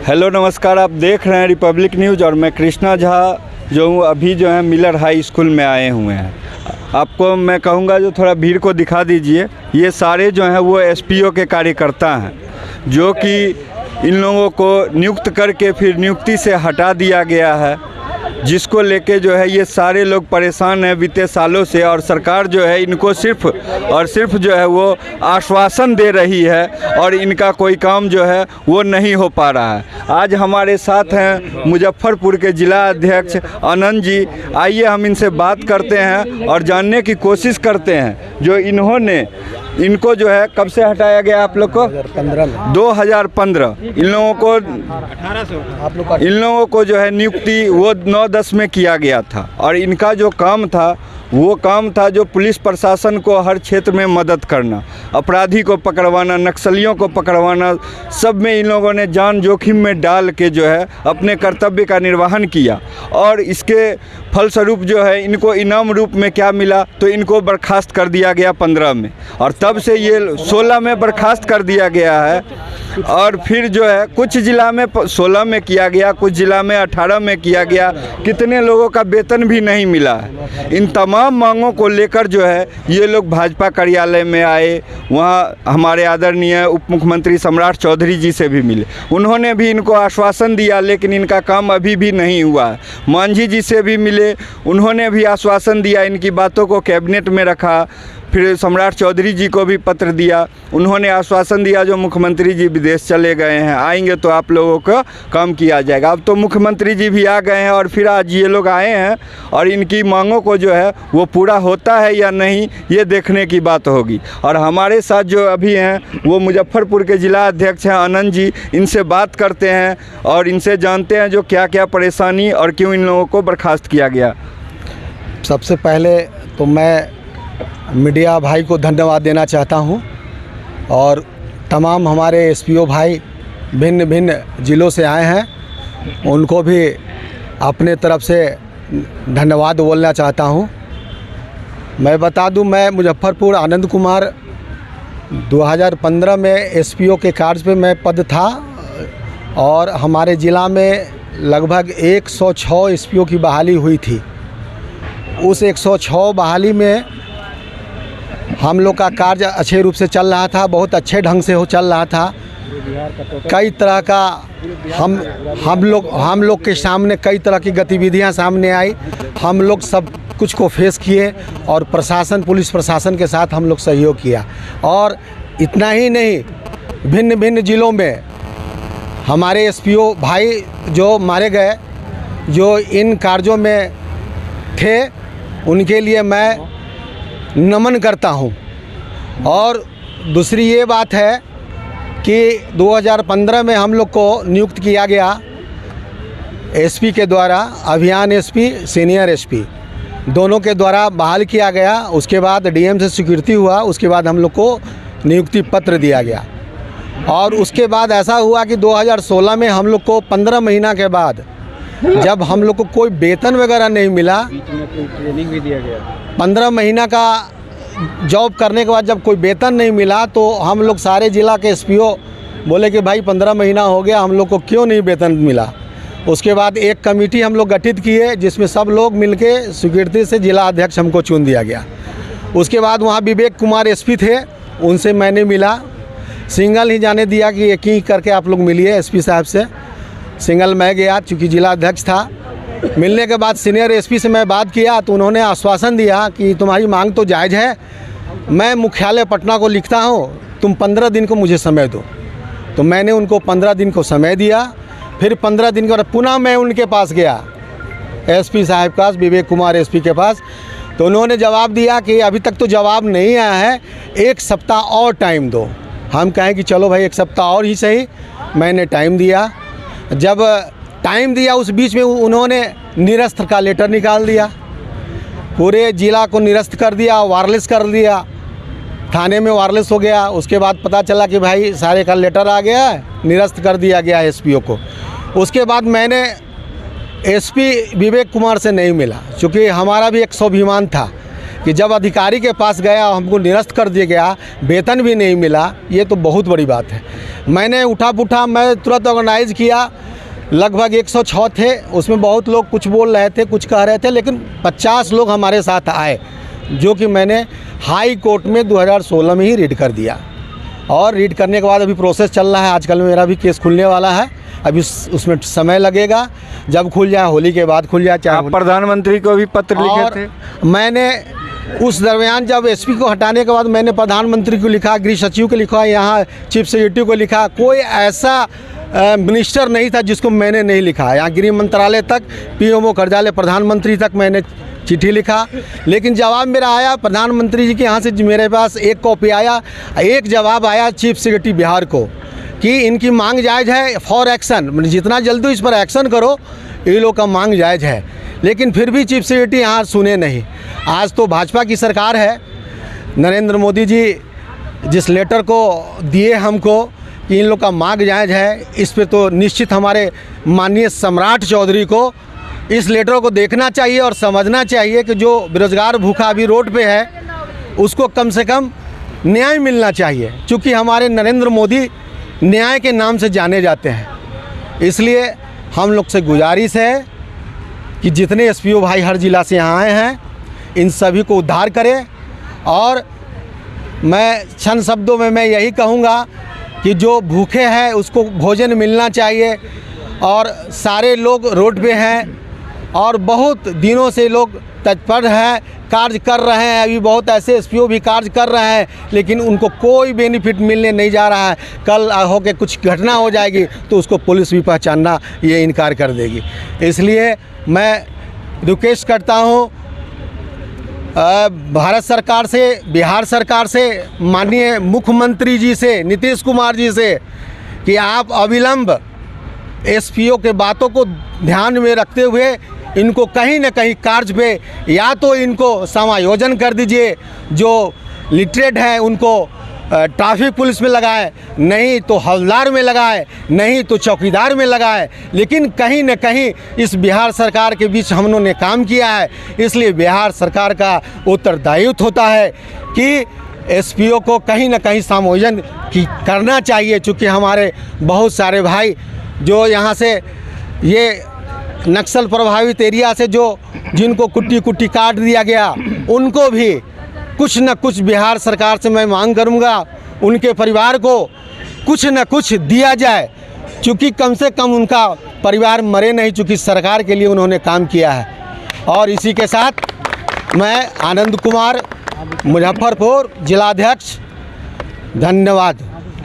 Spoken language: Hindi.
हेलो नमस्कार, आप देख रहे हैं रिपब्लिक न्यूज़ और मैं कृष्णा झा जो हूँ अभी जो है मिलर हाई स्कूल में आए हुए हैं। आपको मैं कहूँगा जो थोड़ा भीड़ को दिखा दीजिए। ये सारे जो हैं वो एसपीओ के कार्यकर्ता हैं जो कि इन लोगों को नियुक्त करके फिर नियुक्ति से हटा दिया गया है, जिसको लेके जो है ये सारे लोग परेशान हैं बीते सालों से। और सरकार जो है इनको सिर्फ और सिर्फ जो है वो आश्वासन दे रही है और इनका कोई काम जो है वो नहीं हो पा रहा है। आज हमारे साथ हैं मुजफ्फरपुर के जिला अध्यक्ष आनंद जी। आइए हम इनसे बात करते हैं और जानने की कोशिश करते हैं जो इनको जो है कब से हटाया गया आप लोग को? 2015 इन लोगों को जो है नियुक्ति वो 9-10 में किया गया था। और इनका जो काम था वो काम था जो पुलिस प्रशासन को हर क्षेत्र में मदद करना, अपराधी को पकड़वाना, नक्सलियों को पकड़वाना, सब में इन लोगों ने जान जोखिम में डाल के जो है अपने कर्तव्य का निर्वहन किया। और इसके फलस्वरूप जो है इनको इनाम रूप में क्या मिला, तो इनको बर्खास्त कर दिया गया 15 में और तब से ये 16 में बर्खास्त कर दिया गया है। और फिर जो है कुछ ज़िला में 16 में किया गया, कुछ ज़िला में 18 में किया गया। कितने लोगों का वेतन भी नहीं मिला है। इन तमाम मांगों को लेकर जो है ये लोग भाजपा कार्यालय में आए। वहाँ हमारे आदरणीय उप मुख्यमंत्री सम्राट चौधरी जी से भी मिले। उन्होंने भी इनको आश्वासन दिया, लेकिन इनका काम अभी भी नहीं हुआ है। मांझी जी से भी मिले, उन्होंने भी आश्वासन दिया, इनकी बातों को कैबिनेट में रखा। फिर सम्राट चौधरी जी को भी पत्र दिया, उन्होंने आश्वासन दिया जो मुख्यमंत्री जी विदेश चले गए हैं, आएंगे तो आप लोगों का काम किया जाएगा। अब तो मुख्यमंत्री जी भी आ गए हैं और फिर आज ये लोग आए हैं और इनकी मांगों को जो है वो पूरा होता है या नहीं ये देखने की बात होगी। और हमारे साथ जो अभी हैं वो मुजफ्फरपुर के जिला अध्यक्ष हैं आनंद जी। इनसे बात करते हैं और इनसे जानते हैं जो क्या क्या परेशानी और क्यों इन लोगों को बर्खास्त किया गया। सबसे पहले तो मैं मीडिया भाई को धन्यवाद देना चाहता हूं और तमाम हमारे एसपीओ भाई भिन्न भिन्न ज़िलों से आए हैं, उनको भी अपने तरफ से धन्यवाद बोलना चाहता हूं। मैं बता दूं, मैं मुजफ्फरपुर आनंद कुमार 2015 में एसपीओ के कार्य पे मैं पद था और हमारे ज़िला में लगभग 106 एसपीओ की बहाली हुई थी। उस 106 बहाली में हम लोग का कार्य अच्छे रूप से चल रहा था, बहुत अच्छे ढंग से चल रहा था। कई तरह का हम लोग के सामने कई तरह की गतिविधियां सामने आई। हम लोग सब कुछ को फेस किए और प्रशासन, पुलिस प्रशासन के साथ हम लोग सहयोग किया। और इतना ही नहीं, भिन्न भिन्न ज़िलों में हमारे एसपीओ भाई जो मारे गए, जो इन कार्यों में थे, उनके लिए मैं नमन करता हूं। और दूसरी ये बात है कि 2015 में हम लोग को नियुक्त किया गया एसपी के द्वारा, अभियान एसपी, सीनियर एसपी दोनों के द्वारा बहाल किया गया। उसके बाद डीएम से स्वीकृति हुआ, उसके बाद हम लोग को नियुक्ति पत्र दिया गया। और उसके बाद ऐसा हुआ कि 2016 में हम लोग को 15 महीना के बाद जब हम लोग को कोई वेतन वगैरह नहीं मिला, ट्रेनिंग भी दिया गया, 15 महीना का जॉब करने के बाद जब कोई वेतन नहीं मिला तो हम लोग सारे ज़िला के एसपीओ बोले कि भाई 15 महीना हो गया, हम लोग को क्यों नहीं वेतन मिला। उसके बाद एक कमेटी हम लोग गठित किए जिसमें सब लोग मिलके स्वीकृति से जिला अध्यक्ष हमको चुन दिया गया। उसके बाद वहाँ विवेक कुमार एसपी थे, उनसे मैंने मिला, सिंगल ही जाने दिया कि एक ही करके आप लोग मिलिए एसपी साहब से। सिंगल मैं गया चूँकि जिला अध्यक्ष था। मिलने के बाद सीनियर एसपी से मैं बात किया तो उन्होंने आश्वासन दिया कि तुम्हारी मांग तो जायज़ है, मैं मुख्यालय पटना को लिखता हूँ, तुम 15 दिन को मुझे समय दो। तो मैंने उनको 15 दिन को समय दिया। फिर 15 दिन के बाद पुनः मैं उनके पास गया, एसपी साहब के पास, विवेक कुमार एसपी के पास। तो उन्होंने जवाब दिया कि अभी तक तो जवाब नहीं आया है, 1 सप्ताह और टाइम दो। हम कहें कि चलो भाई 1 सप्ताह और ही सही। मैंने टाइम दिया। जब टाइम दिया उस बीच में उन्होंने निरस्त का लेटर निकाल दिया, पूरे ज़िला को निरस्त कर दिया, वायरलेस कर दिया, थाने में वायरलेस हो गया। उसके बाद पता चला कि भाई सारे का लेटर आ गया है, निरस्त कर दिया गया एसपीओ को। उसके बाद मैंने एसपी विवेक कुमार से नहीं मिला, क्योंकि हमारा भी एक स्वाभिमान था कि जब अधिकारी के पास गया हमको निरस्त कर दिया गया, वेतन भी नहीं मिला, ये तो बहुत बड़ी बात है। मैंने उठा पुठा मैं तुरंत ऑर्गेनाइज़ किया, लगभग 106 थे, उसमें बहुत लोग कुछ बोल रहे थे, कुछ कह रहे थे, लेकिन 50 लोग हमारे साथ आए, जो कि मैंने हाई कोर्ट में 2016 में ही रीड कर दिया। और रीड करने के बाद अभी प्रोसेस चल रहा है, आजकल मेरा भी केस खुलने वाला है, अभी उसमें समय लगेगा, जब खुल जाए, होली के बाद खुल जाए। आप प्रधानमंत्री को भी पत्र लिखे थे? मैंने उस दरमियान जब एसपी को हटाने के बाद मैंने प्रधानमंत्री को लिखा, गृह सचिव को लिखा, यहाँ चीफ सेक्रेटरी को लिखा, कोई ऐसा मिनिस्टर नहीं था जिसको मैंने नहीं लिखा। यहाँ गृह मंत्रालय तक, पीएमओ कार्यालय, प्रधानमंत्री तक मैंने चिट्ठी लिखा, लेकिन जवाब मेरा आया प्रधानमंत्री जी के यहाँ से मेरे पास एक कॉपी आया, एक जवाब आया चीफ सेक्रेटरी बिहार को कि इनकी मांग जायज़ है फॉर एक्शन, जितना जल्दी इस पर एक्शन करो, ये लोग का मांग जायज़ है। लेकिन फिर भी चीफ सेक्रेटरी यहाँ सुने नहीं। आज तो भाजपा की सरकार है, नरेंद्र मोदी जी जिस लेटर को दिए हमको कि इन लोग का मांग जायज़ है, इस पे तो निश्चित हमारे माननीय सम्राट चौधरी को इस लेटर को देखना चाहिए और समझना चाहिए कि जो बेरोजगार भूखा अभी रोड पे है उसको कम से कम न्याय मिलना चाहिए, क्योंकि हमारे नरेंद्र मोदी न्याय के नाम से जाने जाते हैं। इसलिए हम लोग से गुजारिश है कि जितने एसपीओ भाई हर ज़िला से यहाँ आए हैं, इन सभी को उद्धार करें। और मैं चंद शब्दों में मैं यही कहूँगा कि जो भूखे हैं उसको भोजन मिलना चाहिए, और सारे लोग रोड पे हैं और बहुत दिनों से लोग तत्पर हैं, कार्य कर रहे हैं। अभी बहुत ऐसे एसपीओ भी कार्य कर रहे हैं, लेकिन उनको कोई बेनिफिट मिलने नहीं जा रहा है। कल हो के कुछ घटना हो जाएगी तो उसको पुलिस भी पहचानना ये इनकार कर देगी। इसलिए मैं रिक्वेस्ट करता हूँ भारत सरकार से, बिहार सरकार से, माननीय मुख्यमंत्री जी से, नीतीश कुमार जी से, कि आप अविलंब एसपीओ के बातों को ध्यान में रखते हुए इनको कहीं न कहीं कार्य पे या तो इनको समायोजन कर दीजिए, जो लिटरेट हैं उनको ट्रैफिक पुलिस में लगाए, नहीं तो हवलदार में लगाए, नहीं तो चौकीदार में लगाए। लेकिन कहीं न कहीं इस बिहार सरकार के बीच हम लोगों ने काम किया है, इसलिए बिहार सरकार का उत्तरदायित्व होता है कि एसपीओ को कहीं न कहीं समायोजन करना चाहिए, चूँकि हमारे बहुत सारे भाई जो यहाँ से ये नक्सल प्रभावित एरिया से जो जिनको कुट्टी कुट्टी काट दिया गया, उनको भी कुछ न कुछ बिहार सरकार से मैं मांग करूंगा, उनके परिवार को कुछ न कुछ दिया जाए, क्योंकि कम से कम उनका परिवार मरे नहीं, चूँकि सरकार के लिए उन्होंने काम किया है। और इसी के साथ मैं आनंद कुमार, मुजफ्फरपुर जिलाध्यक्ष, धन्यवाद।